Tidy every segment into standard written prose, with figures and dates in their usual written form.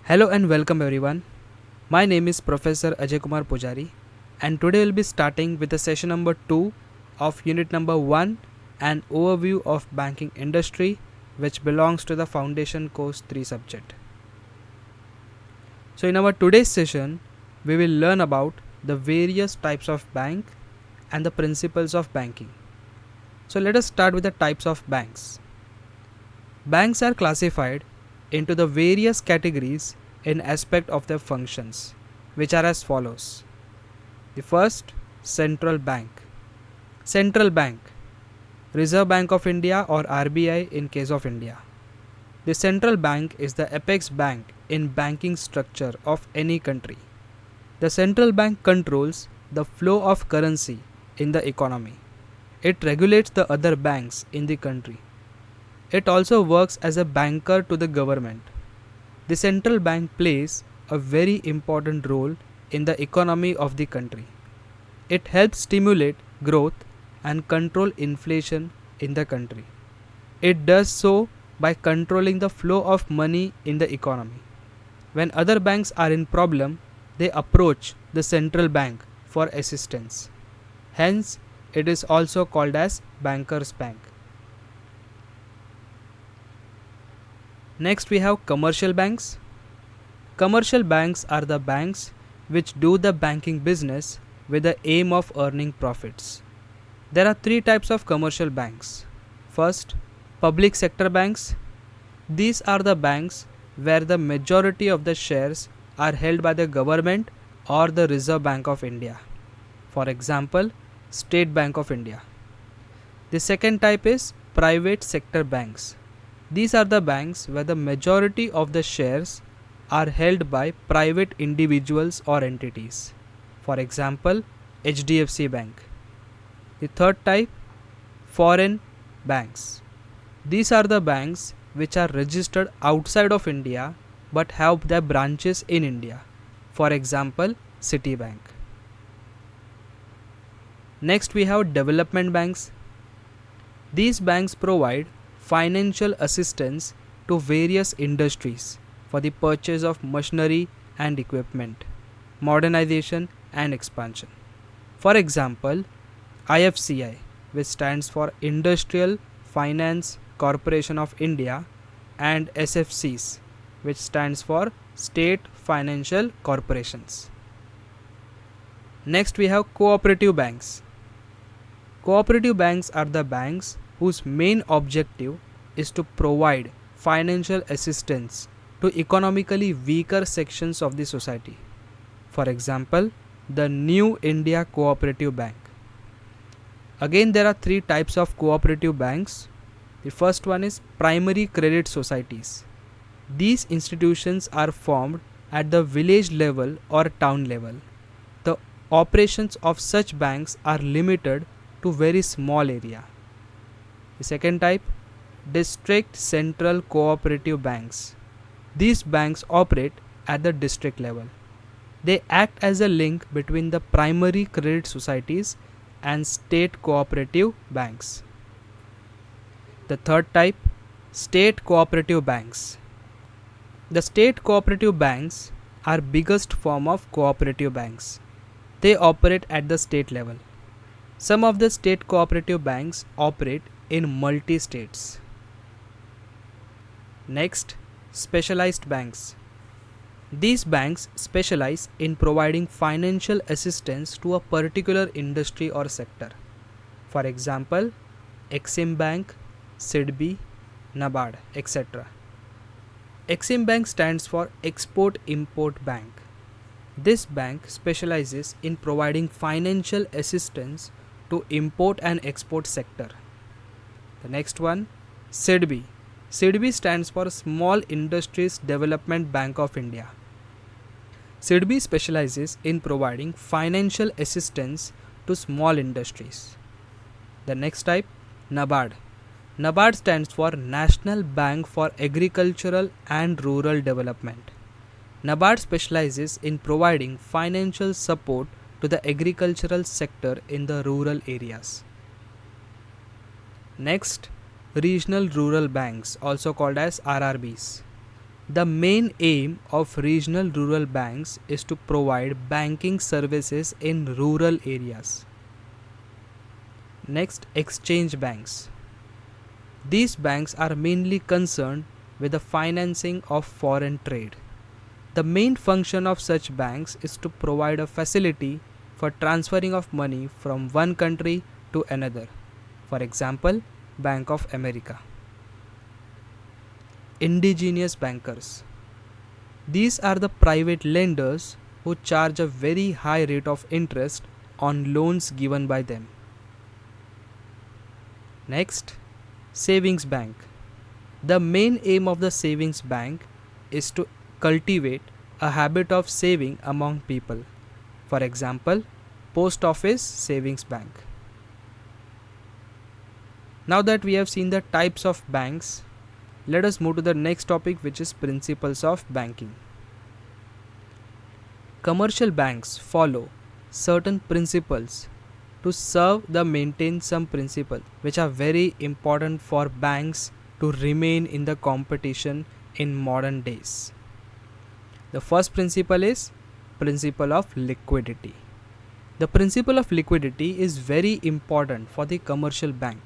Hello and welcome everyone. My name is Professor Ajay Kumar Pujari and today we'll be starting with the session number 2 of unit number 1, an overview of banking industry, which belongs to the foundation course 3 subject. So in our today's session we will learn about the various types of bank and the principles of banking. So let us start with the types of banks. Banks are classified into the various categories in aspect of their functions, which are as follows. The first, central bank. Central bank, Reserve Bank of India or RBI in case of India. The central bank is the apex bank in banking structure of any country. The central bank controls the flow of currency in the economy. It regulates the other banks in the country. It also works as a banker to the government. The central bank plays a very important role in the economy of the country. It helps stimulate growth and control inflation in the country. It does so by controlling the flow of money in the economy. When other banks are in problem, they approach the central bank for assistance. Hence, it is also called as bankers' bank. Next we have commercial banks. Commercial banks are the banks which do the banking business with the aim of earning profits. There are three types of commercial banks. First, public sector banks. These are the banks where the majority of the shares are held by the government or the Reserve Bank of India. For example, State Bank of India. The second type is private sector banks. These are the banks where the majority of the shares are held by private individuals or entities. For example, HDFC Bank. The third type, foreign banks. These are the banks which are registered outside of India but have their branches in India. For example, Citibank. Next we have development banks. These banks provide financial assistance to various industries for the purchase of machinery and equipment, modernization and expansion. For example, IFCI, which stands for Industrial Finance Corporation of India, and SFCs, which stands for State Financial Corporations. Next we have cooperative banks. Cooperative banks are the banks whose main objective is to provide financial assistance to economically weaker sections of the society. For example, the New India Cooperative Bank. Again, there are three types of cooperative banks. The first one is primary credit societies. These institutions are formed at the village level or town level. The operations of such banks are limited to very small area. The second type, district central cooperative banks. These banks operate at the district level. They act as a link between the primary credit societies and state cooperative banks. The third type, state cooperative banks. The state cooperative banks are biggest form of cooperative banks. They operate at the state level. Some of the state cooperative banks operate in multi-states. Next, specialized banks. These banks specialize in providing financial assistance to a particular industry or sector. For example, Exim Bank, SIDBI, NABARD, etc. Exim Bank stands for Export-Import Bank. This bank specializes in providing financial assistance to import and export sector. The next one, SIDBI. SIDBI stands for Small Industries Development Bank of India. SIDBI specializes in providing financial assistance to small industries. The next type, NABARD. NABARD stands for National Bank for Agricultural and Rural Development. NABARD specializes in providing financial support to the agricultural sector in the rural areas. Next, regional rural banks, also called as RRBs. The main aim of regional rural banks is to provide banking services in rural areas. Next, exchange banks. These banks are mainly concerned with the financing of foreign trade. The main function of such banks is to provide a facility for transferring of money from one country to another. For example, Bank of America. Indigenous bankers. These are the private lenders who charge a very high rate of interest on loans given by them. Next, savings bank. The main aim of the savings bank is to cultivate a habit of saving among people. For example, post office savings bank. Now that we have seen the types of banks, let us move to the next topic, which is principles of banking. Commercial banks follow certain principles to serve the maintain some principles which are very important for banks to remain in the competition in modern days. The first principle is principle of liquidity. The principle of liquidity is very important for the commercial bank.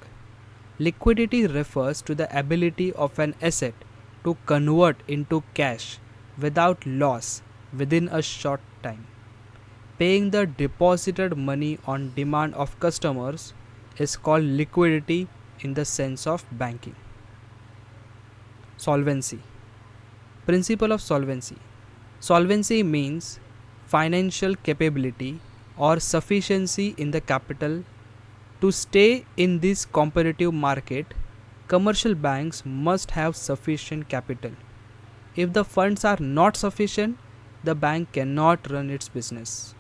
Liquidity refers to the ability of an asset to convert into cash without loss within a short time. Paying the deposited money on demand of customers is called liquidity in the sense of banking. Solvency. Principle of solvency. Solvency means financial capability or sufficiency in the capital. To stay in this competitive market, commercial banks must have sufficient capital. If the funds are not sufficient, the bank cannot run its business.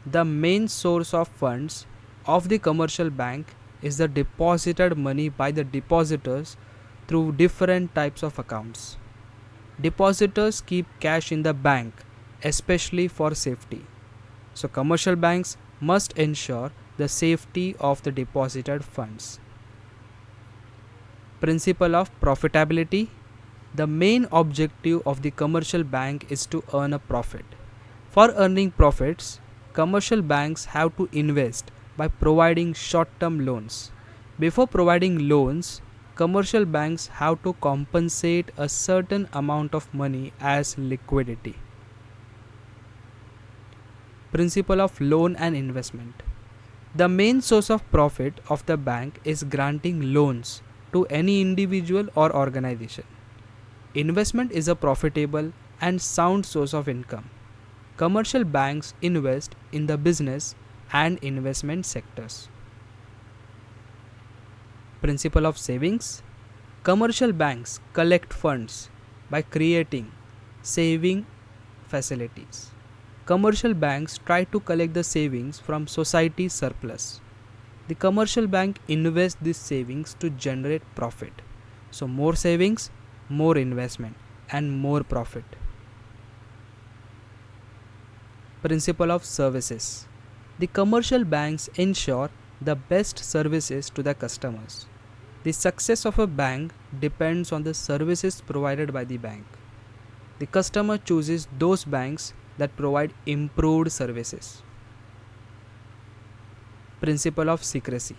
The main source of funds of the commercial bank is the deposited money by the depositors through different types of accounts. Depositors keep cash in the bank, especially for safety. So, commercial banks must ensure the safety of the deposited funds. Principle of profitability. The main objective of the commercial bank is to earn a profit. For earning profits, commercial banks have to invest by providing short-term loans. Before providing loans, commercial banks have to compensate a certain amount of money as liquidity. Principle of loan and investment. The main source of profit of the bank is granting loans to any individual or organization. Investment is a profitable and sound source of income. Commercial banks invest in the business and investment sectors. Principle of savings. Commercial banks collect funds by creating saving facilities. Commercial banks try to collect the savings from society surplus. The commercial bank invests these savings to generate profit. So more savings, more investment and more profit. Principle of services. The commercial banks ensure the best services to the customers. The success of a bank depends on the services provided by the bank. The customer chooses those banks that provide improved services. Principle of secrecy.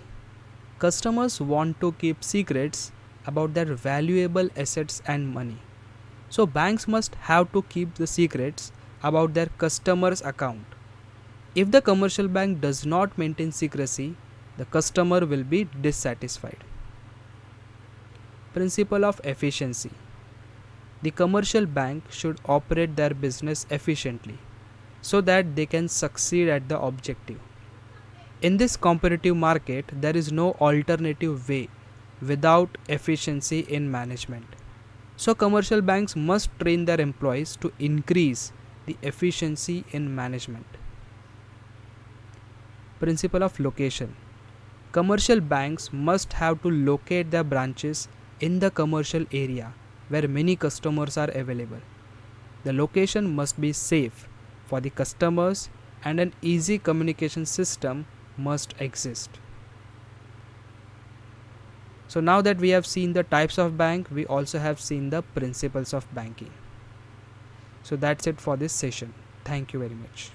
Customers want to keep secrets about their valuable assets and money. So banks must have to keep the secrets about their customers' account. If the commercial bank does not maintain secrecy, the customer will be dissatisfied. Principle of efficiency. The commercial bank should operate their business efficiently so that they can succeed at the objective. In this competitive market, there is no alternative way without efficiency in management. So commercial banks must train their employees to increase the efficiency in management. Principle of location. Commercial banks must have to locate their branches in the commercial area where many customers are available. The location must be safe for the customers and an easy communication system must exist. So now that we have seen the types of bank, we also have seen the principles of banking. So that's it for this session. Thank you very much.